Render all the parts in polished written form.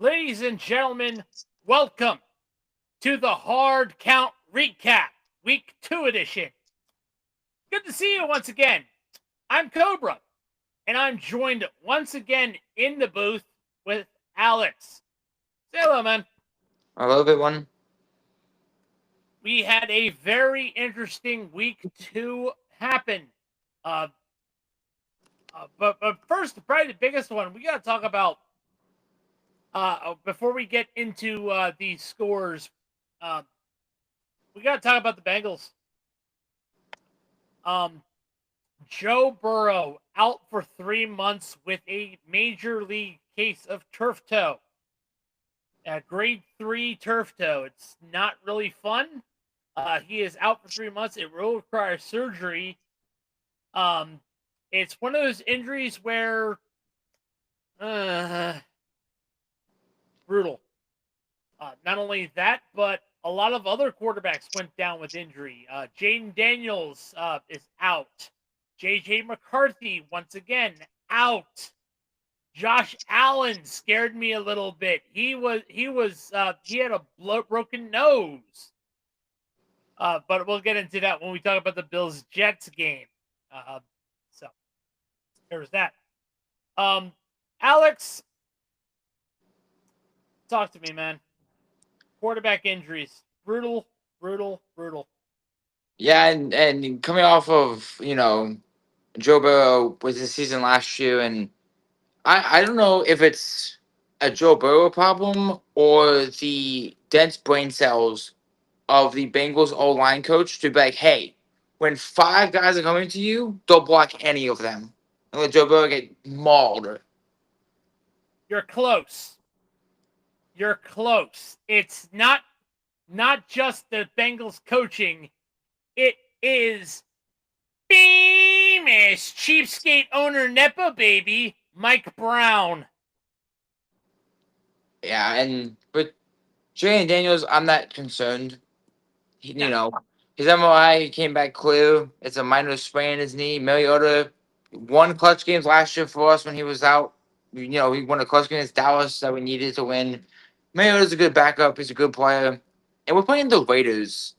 Ladies and gentlemen, welcome to the Hard Count Recap, Week 2 edition. Good to see you once again. I'm Cobra, and I'm joined once again in the booth with Alex. Say hello, man. Hello, everyone. We had a very interesting Week 2 happen. But first, probably the biggest one, we got to talk about before we get into these scores. Uh, we got to talk about the Bengals. Joe Burrow out for 3 months with a major league case of turf toe. Grade 3 turf toe. It's not really fun. He is out for 3 months. It will require surgery. It's one of those injuries where brutal. Not only that, but a lot of other quarterbacks went down with injury. Jaden Daniels is out. J.J. McCarthy, once again, out. Josh Allen scared me a little bit. He had a broken nose. But we'll get into that when we talk about the Bills-Jets game. So there's that. Alex, talk to me, man. Quarterback injuries. Brutal. Yeah, and coming off of, Joe Burrow was his season last year, and I don't know if it's a Joe Burrow problem or the dense brain cells of the Bengals O-line coach to be like, hey, when 5 guys are coming to you, don't block any of them. And let Joe Burrow get mauled. You're close. It's not just the Bengals coaching. It is famous cheapskate owner Nepo baby Mike Brown. Yeah, but Jalen Daniels, I'm not concerned. His MRI came back clear. It's a minor sprain in his knee. Mariota won clutch games last year for us when he was out. He won a clutch game against Dallas that we needed to win. Mariota's a good backup. He's a good player. And we're playing the Raiders.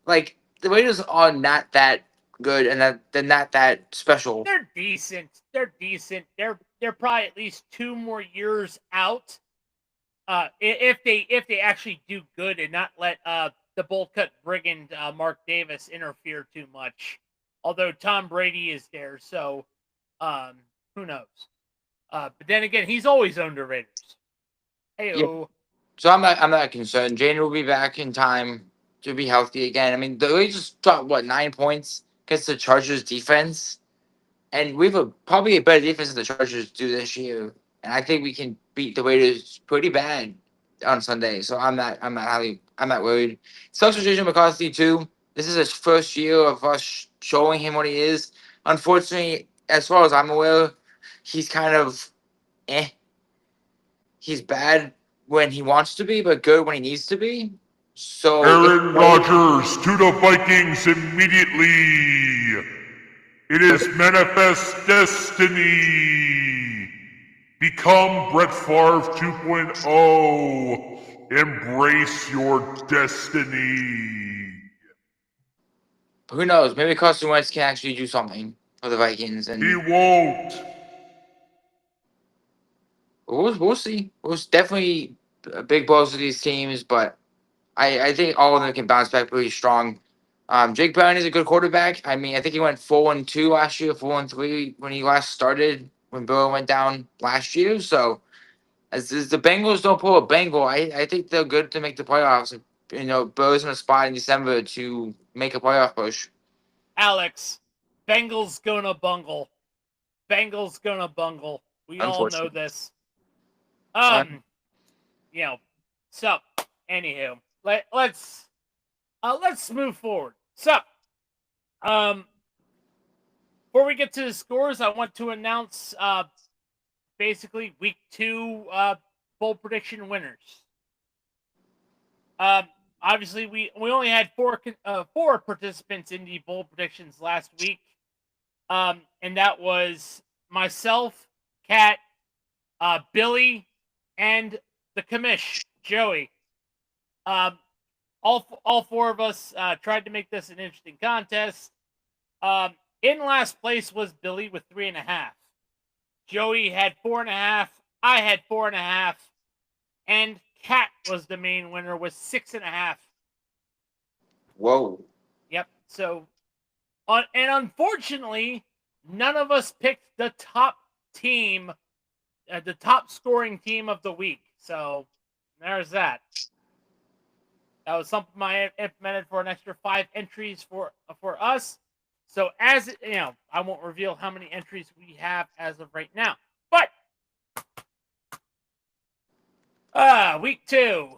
Like, the Raiders are not that good, and they're not that special. They're decent. They're probably at least 2 more years out. If they actually do good and not let the bowl cut brigand Mark Davis interfere too much. Although Tom Brady is there, so who knows? But then again, he's always owned the Raiders. Hey, Yeah. So I'm not concerned. Jane will be back in time to be healthy again. I mean, the Raiders dropped 9 points against the Chargers defense, and we have probably a better defense than the Chargers do this year. And I think we can beat the Raiders pretty bad on Sunday. So I'm not worried. Sucks for JJ McCarthy too. This is his first year of us showing him what he is. Unfortunately, as far as I'm aware, he's kind of He's bad when he wants to be, but good when he needs to be. So Aaron Rodgers to the Vikings immediately. It is manifest destiny. Become Brett Favre 2.0. Embrace your destiny. Who knows? Maybe Carson Wentz can actually do something for the Vikings, and He won't. we'll see. We'll definitely big blows to these teams, but I think all of them can bounce back pretty strong. Jake Brown is a good quarterback. I mean, I think he went 4-2 last year, 4-3 when he last started when Burrow went down last year. So as the Bengals don't pull a Bengal, I think they're good to make the playoffs. Burrow's in a spot in December to make a playoff push. Alex, Bengals gonna bungle. We all know this. So anywho, let's move forward. So, before we get to the scores, I want to announce basically week 2 bowl prediction winners. Obviously we only had 4 participants in the bowl predictions last week. And that was myself, Kat, Billy, and the commish, Joey. All four of us tried to make this an interesting contest. In last place was Billy with 3.5. Joey had 4.5. I had 4.5. And Kat was the main winner with 6.5. Whoa. Yep. So, and unfortunately, none of us picked the top team, the top scoring team of the week. So, there's that. That was something I implemented for an extra 5 entries for us. So, as you know, I won't reveal how many entries we have as of right now. But week 2.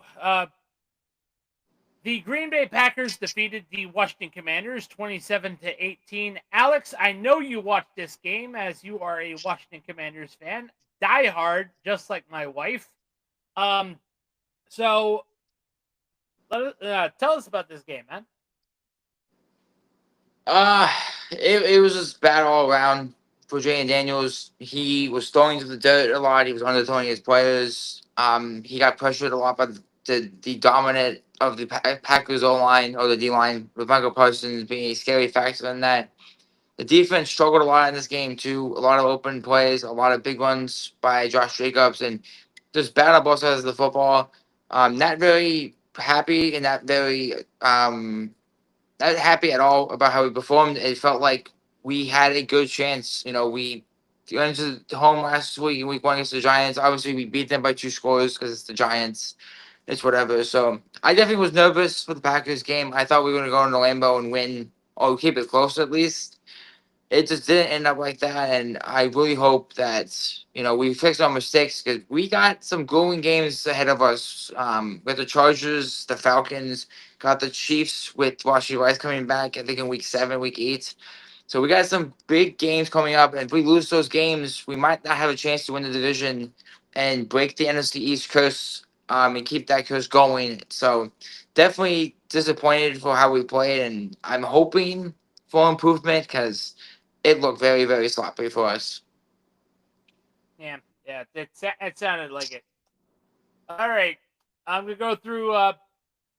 The Green Bay Packers defeated the Washington Commanders 27-18. Alex, I know you watched this game as you are a Washington Commanders fan. Die hard, just like my wife. So tell us about this game, man. It was just bad all around for Jay Daniels. He was throwing to the dirt a lot. He was underthrowing his players. He got pressured a lot by the dominant of the Packers O-line or the D-line, with Michael Parsons being a scary factor in that. The defense struggled a lot in this game too. A lot of open plays, a lot of big runs by Josh Jacobs, and just bad on both sides of the football. Not very happy and not very not happy at all about how we performed. It felt like we had a good chance. We went into home last week in week 1 against the Giants. Obviously, we beat them by 2 scores because it's the Giants. It's whatever. So I definitely was nervous for the Packers game. I thought we were going to go into Lambeau and win, or keep it close at least. It just didn't end up like that, and I really hope that we fix our mistakes, because we got some grueling games ahead of us. With the Chargers, the Falcons, got the Chiefs with Rashee Rice coming back, I think in week 7, week 8. So we got some big games coming up, and if we lose those games, we might not have a chance to win the division and break the NFC East curse, and keep that curse going. So definitely disappointed for how we played, and I'm hoping for improvement, because it looked very, very sloppy for us. Yeah, it sounded like it. All right, I'm gonna go through. I'm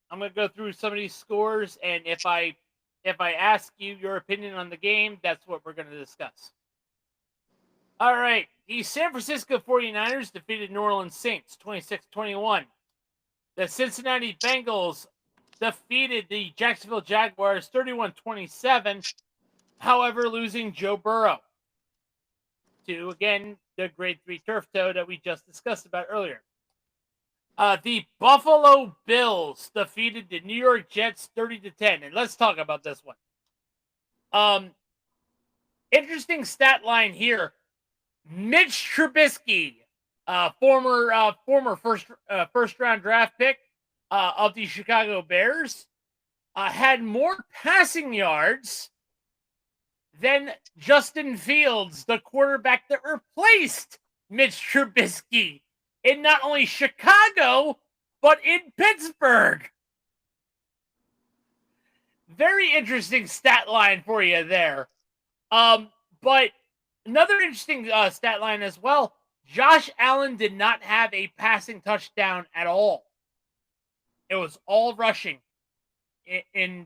gonna go through some of these scores, and if I ask you your opinion on the game, that's what we're gonna discuss. All right, the San Francisco 49ers defeated New Orleans Saints 26-21. The Cincinnati Bengals defeated the Jacksonville Jaguars 31-27. However, losing Joe Burrow to, again, the grade 3 turf toe that we just discussed about earlier. The Buffalo Bills defeated the New York Jets 30-10. And let's talk about this one. Interesting stat line here. Mitch Trubisky, former first round draft pick of the Chicago Bears, had more passing yards than Justin Fields, the quarterback that replaced Mitch Trubisky in not only Chicago, but in Pittsburgh. Very interesting stat line for you there. But another interesting stat line as well. Josh Allen did not have a passing touchdown at all. It was all rushing in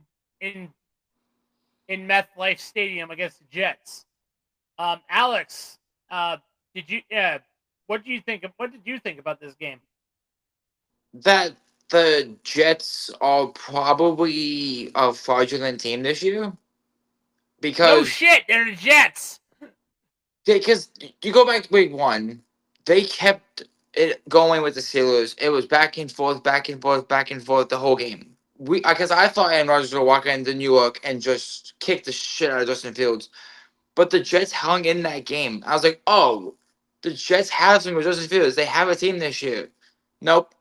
MetLife Stadium against the Jets. Alex, what did you think about this game? That the Jets are probably a fraudulent team this year. Because no shit, they're the Jets. Because you go back to week 1, they kept it going with the Steelers. It was back and forth, back and forth, back and forth the whole game. Because I thought Aaron Rodgers would walk into New York and just kick the shit out of Justin Fields. But the Jets hung in that game. I was like, oh, the Jets have something with Justin Fields. They have a team this year. Nope.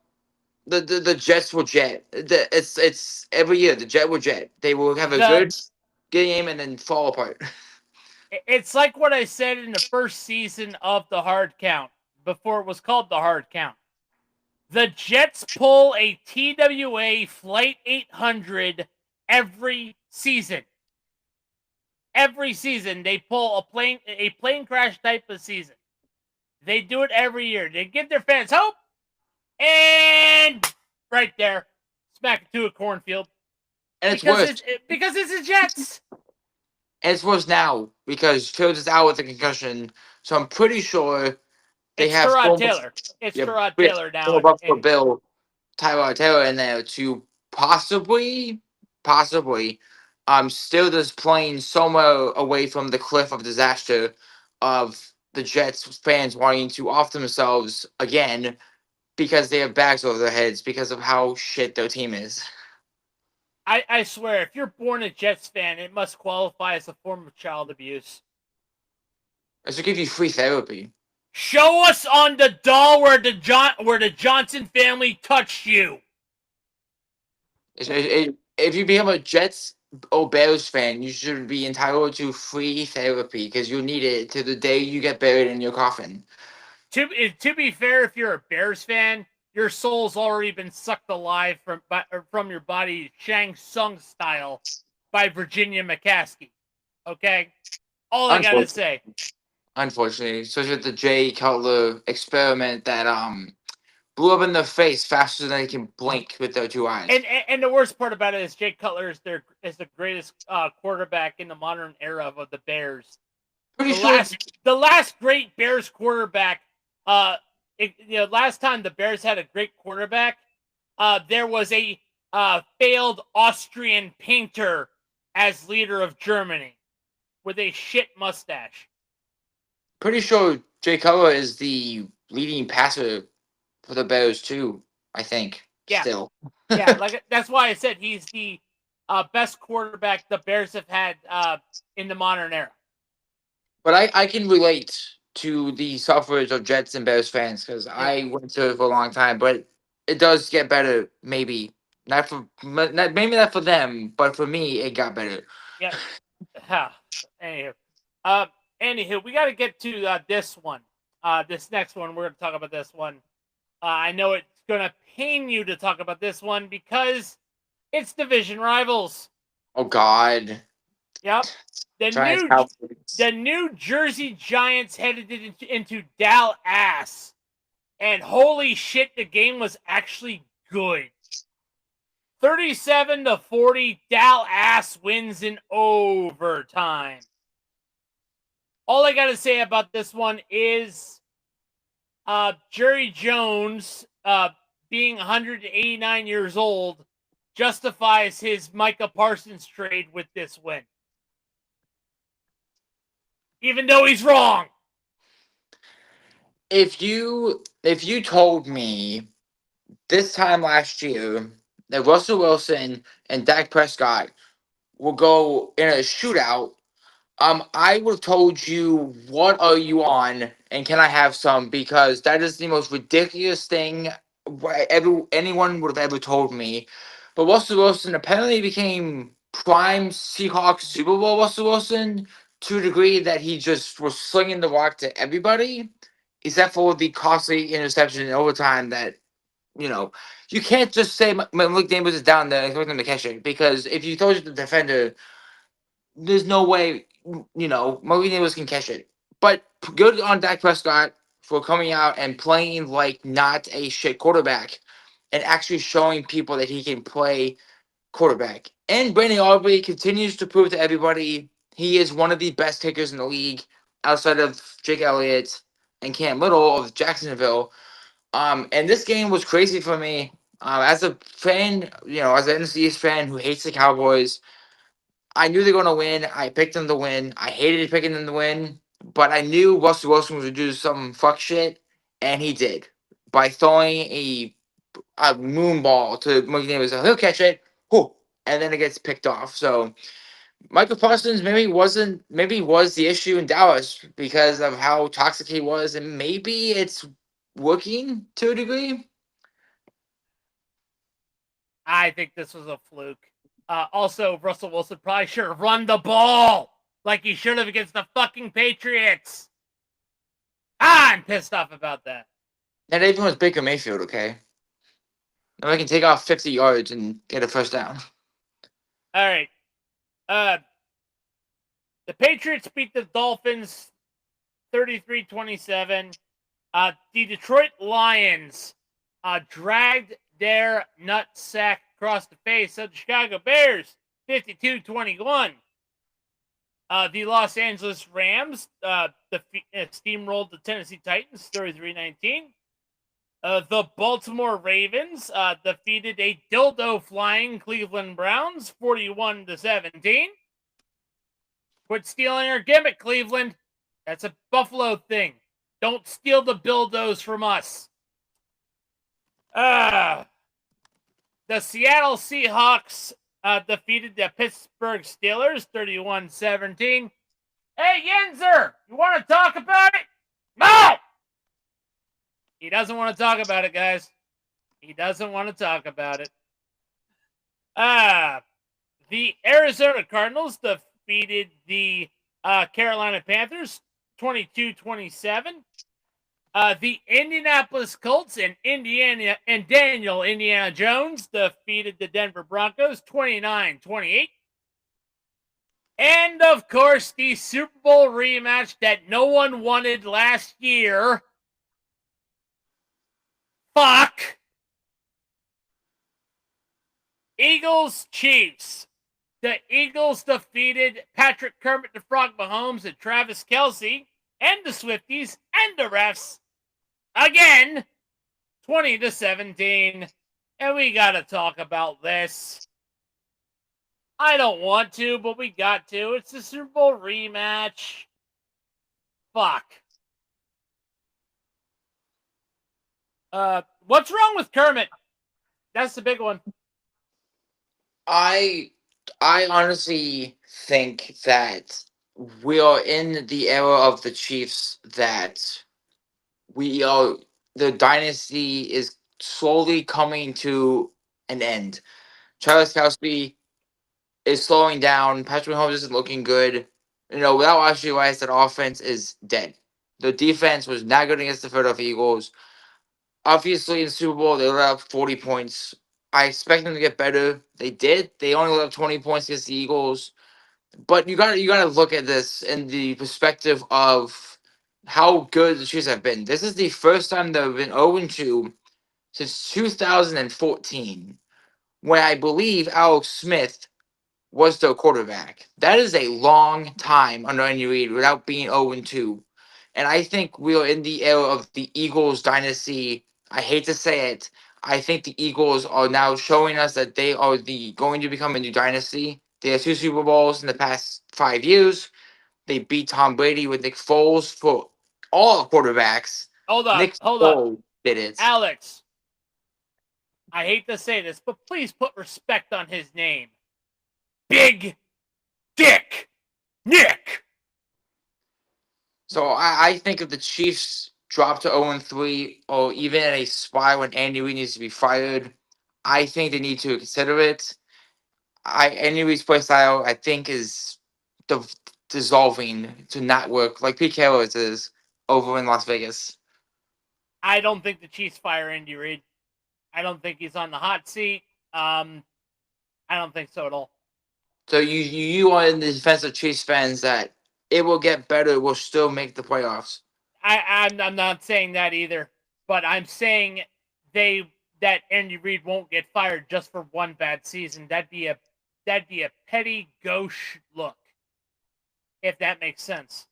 The Jets will jet. It's every year the Jet will jet. They will have a good game and then fall apart. It's like what I said in the first season of the Hard Count, before it was called the Hard Count. The Jets pull a TWA Flight 800 every season. Every season they pull a plane crash type of season. They do it every year. They give their fans hope. And right there, smack it to a cornfield. And it's worse. Because it's the Jets. And it's worse now because Fields is out with a concussion. So I'm pretty sure they have Tyrod Taylor. It's Tyrod Taylor now. Buffalo Bill, Tyrod Taylor in there to possibly, still just playing somewhere away from the cliff of disaster of the Jets fans wanting to off themselves again because they have bags over their heads because of how shit their team is. I swear, if you're born a Jets fan, it must qualify as a form of child abuse. It should give you free therapy. Show us on the doll where the Johnson family touched you. If you become a Jets or Bears fan, you should be entitled to free therapy because you need it to the day you get buried in your coffin. To be fair, if you're a Bears fan, your soul's already been sucked alive from your body, Shang Tsung style, by Virginia McCaskey. Okay? All I gotta say. Unfortunately, especially with the Jay Cutler experiment that blew up in their face faster than they can blink with their two eyes. And the worst part about it is Jay Cutler is the greatest quarterback in the modern era of the Bears. The last great Bears quarterback, last time the Bears had a great quarterback, there was a failed Austrian painter as leader of Germany with a shit mustache. Pretty sure Jay Cutler is the leading passer for the Bears too, I think. Yeah. Still. Yeah, like that's why I said he's the best quarterback the Bears have had in the modern era. But I can relate to the suffrage of Jets and Bears fans because I went to it for a long time, but it does get better, maybe. Maybe not for them, but for me, it got better. Yeah. Anywho, we got to get to this one. This next one, we're going to talk about this one. I know it's going to pain you to talk about this one because it's division rivals. Oh, God. Yep. The New Jersey Giants headed into Dallas. And holy shit, the game was actually good. 37-40, Dallas wins in overtime. All I got to say about this one is Jerry Jones, being 189 years old, justifies his Micah Parsons trade with this win. Even though he's wrong. If you told me this time last year that Russell Wilson and Dak Prescott will go in a shootout, I would have told you, what are you on, and can I have some? Because that is the most ridiculous thing anyone would have ever told me. But Russell Wilson apparently became prime Seahawks Super Bowl Russell Wilson to a degree that he just was slinging the rock to everybody, except for the costly interception in overtime that, you can't just say Malik Davis is down there and expect him to catch it, because if you throw it to the defender, there's no way, Malik Davis can catch it. But good on Dak Prescott for coming out and playing like not a shit quarterback and actually showing people that he can play quarterback. And Brandon Aubrey continues to prove to everybody he is one of the best kickers in the league outside of Jake Elliott and Cam Little of Jacksonville. And this game was crazy for me. As a fan, as an NFC East fan who hates the Cowboys, I knew they were going to win. I picked them to win. I hated picking them to win, but I knew Russell Wilson was going to do some fuck shit, and he did by throwing a moon ball to Mike Davis. He'll catch it, and then it gets picked off. So Michael Parsons maybe was the issue in Dallas because of how toxic he was, and maybe it's working to a degree. I think this was a fluke. Also, Russell Wilson probably should have run the ball like he should have against the fucking Patriots. I'm pissed off about that. Not even with Baker Mayfield, okay? Now I can take off 50 yards and get a first down. All right. The Patriots beat the Dolphins 33-27. The Detroit Lions dragged their nutsack across the face of the Chicago Bears, 52-21. The Los Angeles Rams steamrolled the Tennessee Titans, 33-19. The Baltimore Ravens defeated a dildo-flying Cleveland Browns, 41-17. Quit stealing our gimmick, Cleveland. That's a Buffalo thing. Don't steal the dildos from us. The Seattle Seahawks defeated the Pittsburgh Steelers, 31-17. Hey, Yinzer, you want to talk about it? No! He doesn't want to talk about it, guys. He doesn't want to talk about it. The Arizona Cardinals defeated the Carolina Panthers, 22-27. The Indianapolis Colts and Indiana Jones defeated the Denver Broncos, 29-28. And, of course, the Super Bowl rematch that no one wanted last year. Fuck. Eagles-Chiefs. The Eagles defeated Patrick Kermit the Frog Mahomes and Travis Kelce and the Swifties and the refs again, 20-17. And we got to talk about this. I don't want to, but we got to. It's the Super Bowl rematch. Fuck. What's wrong with Kermit? That's the big one. I honestly think that we are in the era of the Chiefs that the dynasty is slowly coming to an end. Travis Kelce is slowing down. Patrick Mahomes isn't looking good. Without Ashley Rice, that offense is dead. The defense was not good against the Philadelphia Eagles. Obviously, in the Super Bowl, they let up 40 points. I expect them to get better. They did. They only let up 20 points against the Eagles. But you gotta look at this in the perspective of how good the Chiefs have been. This is the first time they've been 0-2 since 2014, when I believe Alex Smith was their quarterback. That is a long time under Andy Reid without being 0-2. And I think we are in the era of the Eagles dynasty. I hate to say it. I think the Eagles are now showing us that they are going to become a new dynasty. They have 2 Super Bowls in the past 5 years. They beat Tom Brady with Nick Foles for all quarterbacks. Hold up. Nick Foles did it. Alex, I hate to say this, but please put respect on his name. Big Dick Nick. So I think if the Chiefs drop to 0-3 or even in a spot when Andy Reid needs to be fired, I think they need to consider it. Andy Reid's play style, I think, is dissolving to not work like Pete Carroll's is over in Las Vegas. I don't think the Chiefs fire Andy Reid. I don't think he's on the hot seat. I don't think so at all. So you are in the defense of Chiefs fans that it will get better, we'll still make the playoffs. I'm not saying that either, but I'm saying that Andy Reid won't get fired just for one bad season. That'd be a petty gauche look, if that makes sense.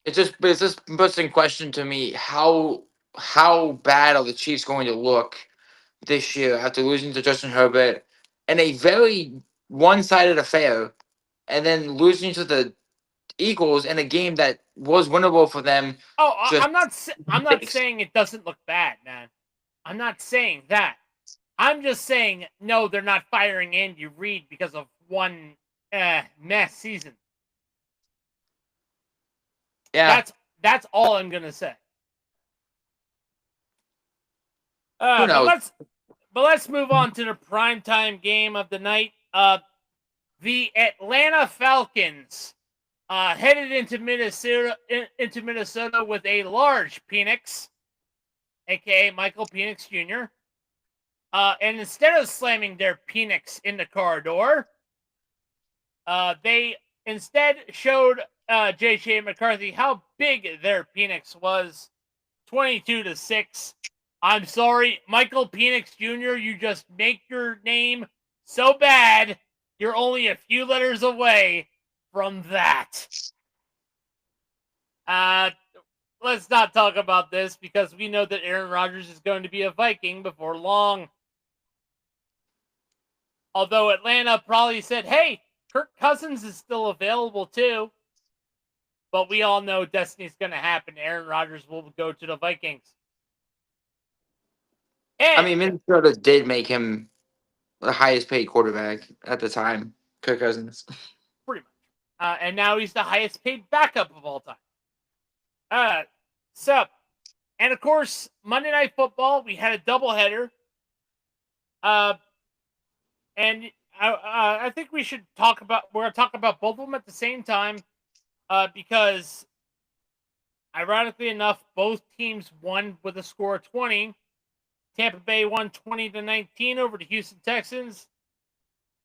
It's just puts in question to me how bad are the Chiefs going to look this year after losing to Justin Herbert in a very one-sided affair, and then losing to the Eagles in a game that was winnable for them. Oh, I'm not saying it doesn't look bad, man. I'm not saying that. I'm just saying no, they're not firing Andy Reid because of one mess season. Yeah, that's all I'm gonna say. Who knows? But let's move on to the primetime game of the night. The Atlanta Falcons headed into Minnesota with a large Penix, aka Michael Penix Jr. And instead of slamming their Penix in the car door, they instead showed J.J. McCarthy how big their Penix was, 22-6. I'm sorry, Michael Penix Jr., you just make your name so bad, you're only a few letters away from that. Let's not talk about this because we know that Aaron Rodgers is going to be a Viking before long. Although Atlanta probably said, hey, Kirk Cousins is still available too. But we all know destiny's going to happen. Aaron Rodgers will go to the Vikings. And, I mean, Minnesota did make him the highest paid quarterback at the time, Kirk Cousins. pretty much. And now he's the highest paid backup of all time. And of course, Monday Night Football, we had a doubleheader. And I think we're going to talk about both of them at the same time because, ironically enough, both teams won with a score of 20. Tampa Bay won 20-19 over the Houston Texans.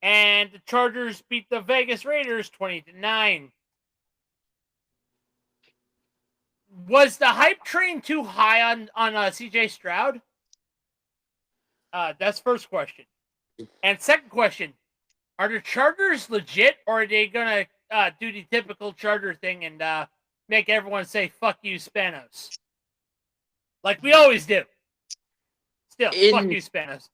And the Chargers beat the Vegas Raiders 20-9. Was the hype train too high on CJ Stroud? That's first question. And second question, are the Chargers legit, or are they going to do the typical Charger thing and make everyone say, fuck you, Spanos? Like we always do. Still, fuck you, Spanos.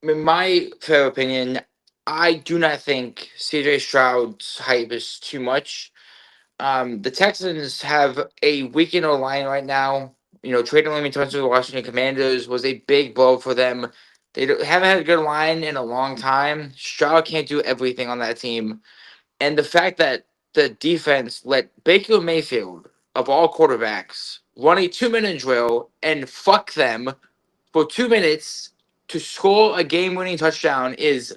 In my fair opinion, I do not think CJ Stroud's hype is too much. The Texans have a weakened line right now. You know, trading Lammy Tunsil to the Washington Commanders was a big blow for them. They haven't had a good line in a long time. Stroud can't do everything on that team. And the fact that the defense let Baker Mayfield, of all quarterbacks, run a 2-minute drill and fuck them for 2 minutes to score a game-winning touchdown is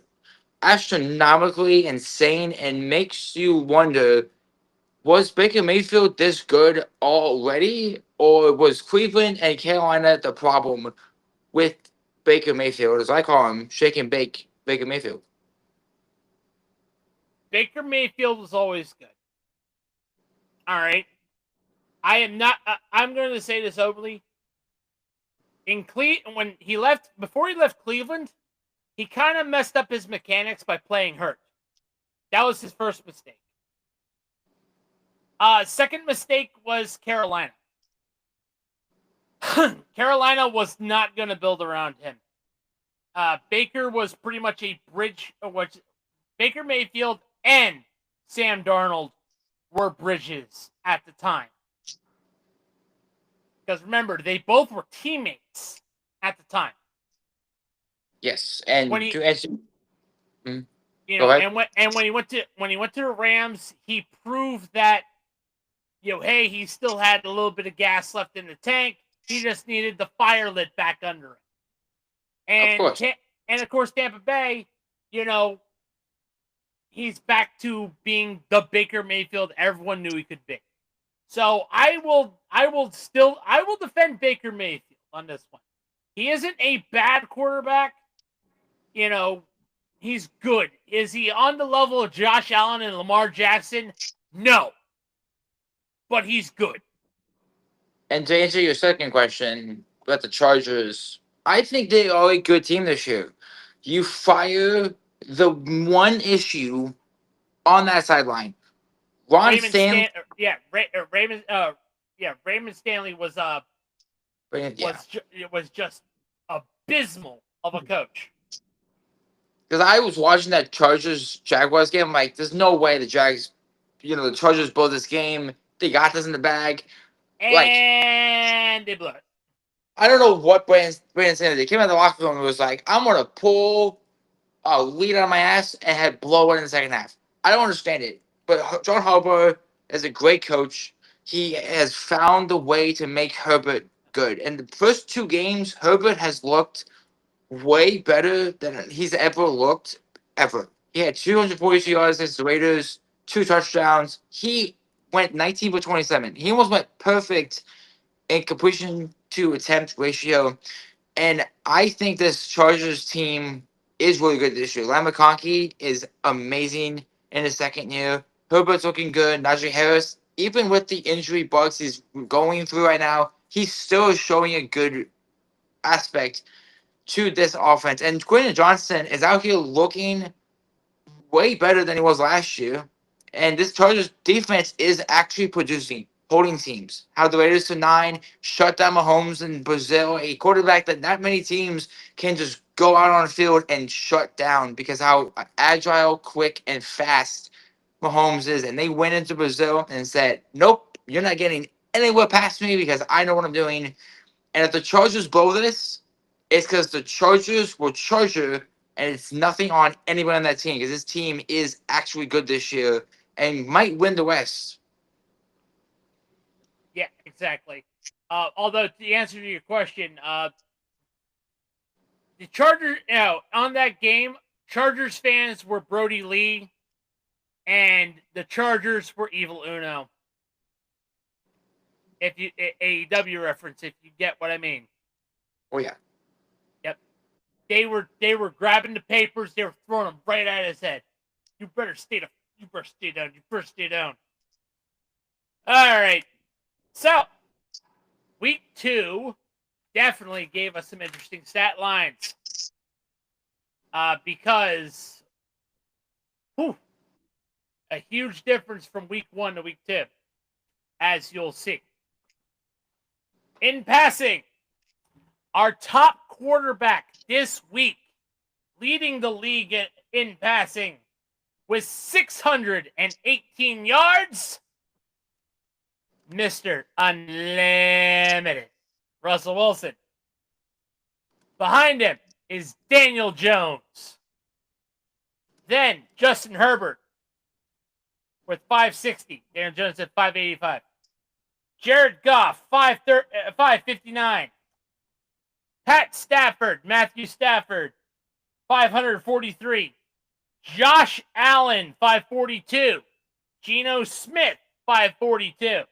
astronomically insane and makes you wonder, was Baker Mayfield this good already, or was Cleveland and Carolina the problem with Baker Mayfield, as I call him, shake and bake Baker Mayfield? Baker Mayfield was always good. All right. I am not. I'm going to say this openly. When he left, before he left Cleveland, he kind of messed up his mechanics by playing hurt. That was his first mistake. Second mistake was Carolina. Carolina was not going to build around him. Baker was pretty much a bridge. Baker Mayfield and Sam Darnold were bridges at the time. Because remember, they both were teammates at the time. Yes, and when he, to answer, you know, and when he went to the Rams, he proved that, you know, hey, he still had a little bit of gas left in the tank. He just needed the fire lit back under it. And of course, Tampa Bay, you know, he's back to being the Baker Mayfield everyone knew he could be. So I will defend Baker Mayfield on this one. He isn't a bad quarterback. You know, he's good. Is he on the level of Josh Allen and Lamar Jackson? No. But he's good. And to answer your second question about the Chargers, I think they are a good team this year. You fire the one issue on that sideline. Raymond Stanley was just abysmal of a coach. Because I was watching that Chargers-Jaguars game, I'm like, there's no way the Jags, the Chargers blow this game. They got this in the bag. And they blew it. I don't know what Brandon Stanley did. He came out of the locker room and was like, I'm going to pull a lead on my ass and had blow it in the second half. I don't understand it. But John Harbaugh is a great coach. He has found the way to make Herbert good. And the first two games, Herbert has looked way better than he's ever looked, ever. He had 242 yards against the Raiders, 2 touchdowns. He went 19 for 27. He almost went perfect in completion to attempt ratio. And I think this Chargers team is really good this year. Lamar McConkey is amazing in his second year. Herbert's looking good. Najee Harris, even with the injury bugs he's going through right now, he's still showing a good aspect to this offense. And Quentin Johnson is out here looking way better than he was last year. And this Chargers defense is actually producing, holding teams. How the Raiders to 9, shut down Mahomes in Brazil, a quarterback that not many teams can just go out on the field and shut down because how agile, quick, and fast Mahomes is. And they went into Brazil and said, nope, you're not getting anywhere past me because I know what I'm doing. And if the Chargers blow this, it's because the Chargers will Charger, and it's nothing on anyone on that team because this team is actually good this year and might win the West. Yeah, exactly. Although the answer to your question, the Chargers, on that game, Chargers fans were Brody Lee, and the Chargers were Evil Uno. If you AEW reference, if you get what I mean. Oh yeah. Yep. They were grabbing the papers. They were throwing them right at his head. You better stay down. You better stay down. You better stay down. All right. So, week 2 definitely gave us some interesting stat lines. Because a huge difference from week 1 to week 2, as you'll see. In passing, our top quarterback this week, leading the league in passing with 618 yards, Mr. Unlimited, Russell Wilson. Behind him is Daniel Jones. Then Justin Herbert with 560. Daniel Jones at 585. Jared Goff, 559. Pat Stafford, Matthew Stafford, 543. Josh Allen, 542. Geno Smith, 542.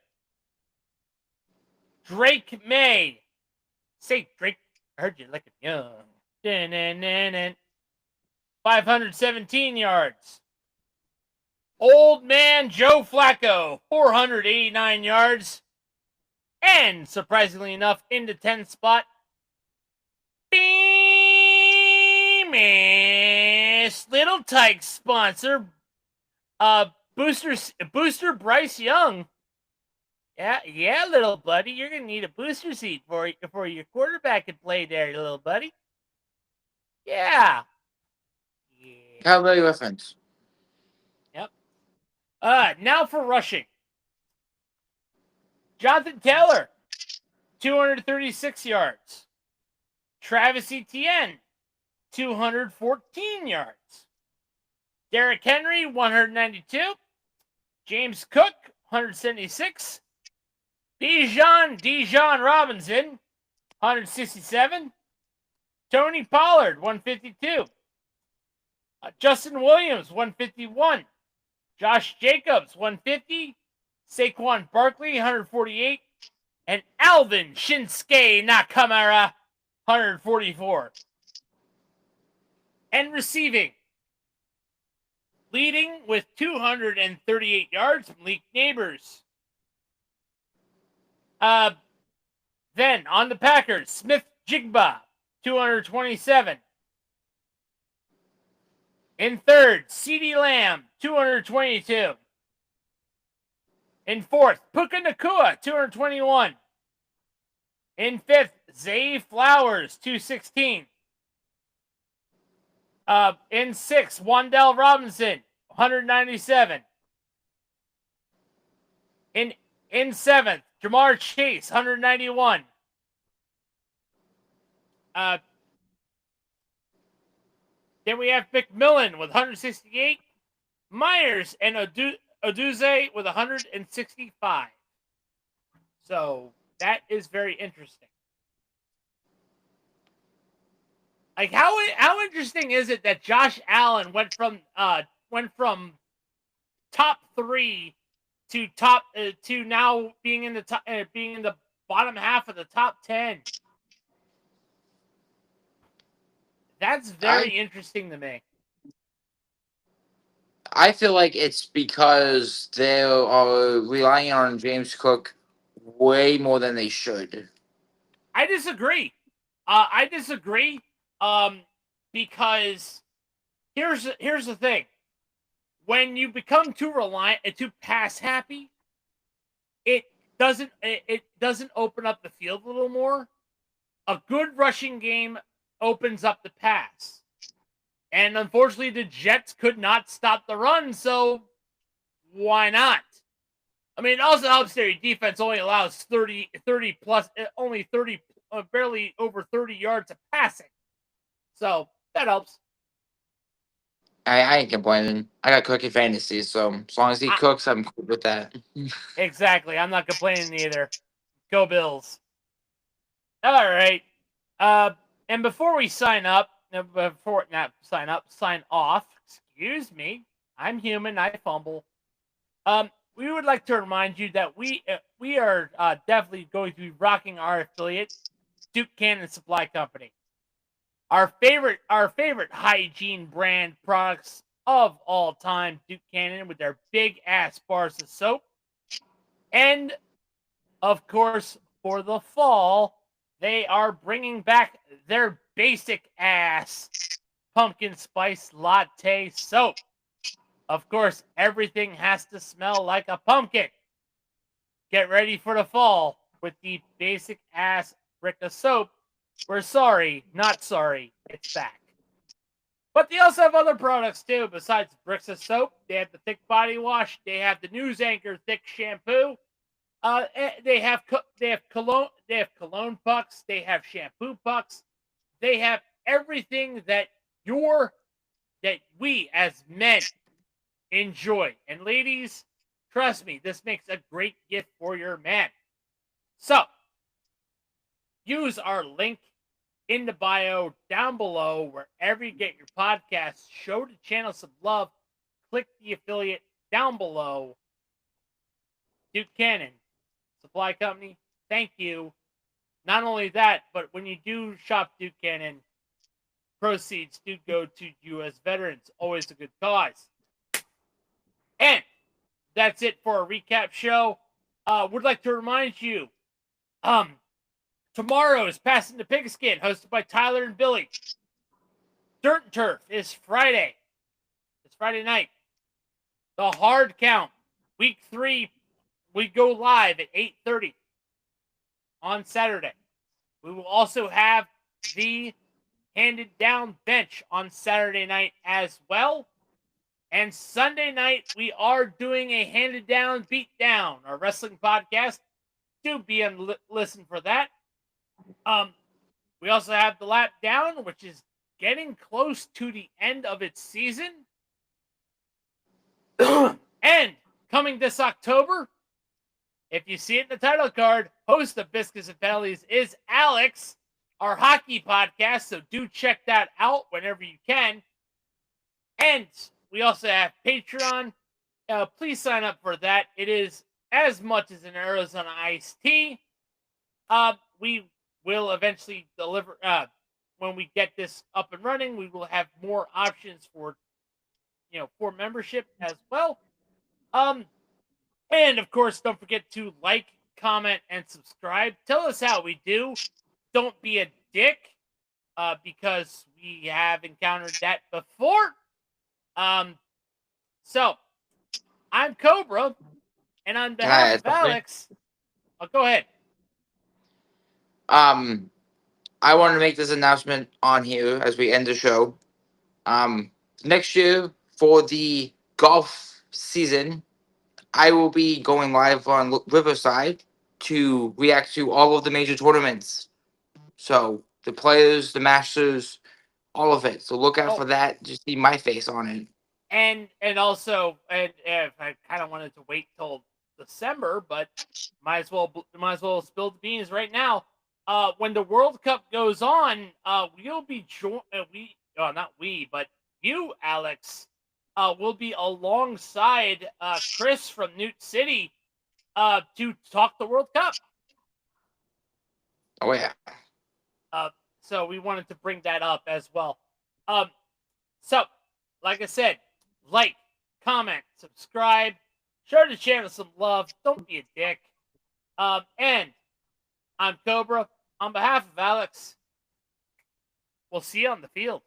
Drake May. Say, Drake, I heard you looking young. 517 yards. Old man Joe Flacco, 489 yards. And, surprisingly enough, in the 10th spot, famous Little Tykes sponsor, Booster Bryce Young. Yeah, little buddy, you're gonna need a booster seat for your quarterback to play there, little buddy. Yeah. How about your reference? Yep. Now for rushing. Jonathan Taylor, 236 yards. Travis Etienne, 214 yards. Derrick Henry, 192. James Cook, 176. Dijon Robinson, 167. Tony Pollard, 152. Justin Williams, 151. Josh Jacobs, 150. Saquon Barkley, 148. And Alvin Shinsuke Nakamura, 144. And receiving. Leading with 238 yards, Malik Neighbors. Then on the Packers, Smith Jigba, 227. In third, CeeDee Lamb, 222. In fourth, Puka Nacua, 221. In fifth, Zay Flowers, 216. In sixth, Wan'Dale Robinson, 197. In seventh, Jamar Chase, 191. Then we have McMillan with 168. Myers and Oduze with 165. So that is very interesting. Like how interesting is it that Josh Allen went from top 3 to to now being in the bottom half of the top 10. That's very interesting to me. I feel like it's because they are relying on James Cook way more than they should. I disagree. I disagree. Because here's the thing: when you become too reliant and too pass happy, it doesn't open up the field a little more. A good rushing game opens up the pass. And unfortunately, the Jets could not stop the run, so why not? I mean, it also helps their defense only allows 30 plus, only 30, barely over 30 yards of passing. So that helps. I ain't complaining. I got cookie fantasy, so as long as he cooks, I'm cool with that. Exactly. I'm not complaining either. Go Bills. All right. And before we sign up, sign off. Excuse me. I'm human. I fumble. We would like to remind you that we are definitely going to be rocking our affiliate, Duke Cannon Supply Company. Our favorite hygiene brand products of all time, Duke Cannon, with their big ass bars of soap. And of course, for the fall, they are bringing back their basic ass pumpkin spice latte soap. Of course, everything has to smell like a pumpkin. Get ready for the fall with the basic ass brick of soap. We're sorry, not sorry, it's back. But they also have other products too, besides bricks of soap. They have the thick body wash. They have the News Anchor thick shampoo. They have cologne pucks. They have shampoo pucks. They have everything that we as men enjoy. And ladies, trust me, this makes a great gift for your man. So, use our link in the bio down below wherever you get your podcasts. Show the channel some love. Click the affiliate down below. Duke Cannon Supply Company, thank you. Not only that, but when you do shop Duke Cannon, proceeds do go to U.S. veterans. Always a good cause. And that's it for a recap show. Would like to remind you, tomorrow is Passing the Pigskin, hosted by Tyler and Billy. Dirt and Turf is Friday. It's Friday night. The Hard Count, Week 3, we go live at 8:30 on Saturday. We will also have the Handed Down Bench on Saturday night as well. And Sunday night, we are doing a Handed Down Beatdown, our wrestling podcast. Do be on listen for that. We also have the Lap Down, which is getting close to the end of its season. And coming this October, if you see it in the title card, host of Biscuits and Penalties is Alex, our hockey podcast. So do check that out whenever you can. And we also have Patreon. Please sign up for that. It is as much as an Arizona iced tea. We will eventually deliver, when we get this up and running, we will have more options for membership as well. And of course, don't forget to like, comment, and subscribe. Tell us how we do. Don't be a dick, because we have encountered that before. So I'm Cobra, and on behalf of Alex, go ahead. I want to make this announcement on here as we end the show. Next year for the golf season, I will be going live on Riverside to react to all of the major tournaments. So the Players, the Masters, all of it. So look out for that. Just see my face on it. And also, and if I kind of wanted to wait till December, but might as well spill the beans right now. When the World Cup goes on, we'll be but you, Alex, will be alongside Chris from Newt City to talk the World Cup. Oh yeah. So we wanted to bring that up as well. So like I said, like, comment, subscribe, show the channel some love. Don't be a dick. And I'm Cobra. On behalf of Alex, We'll see you on the field.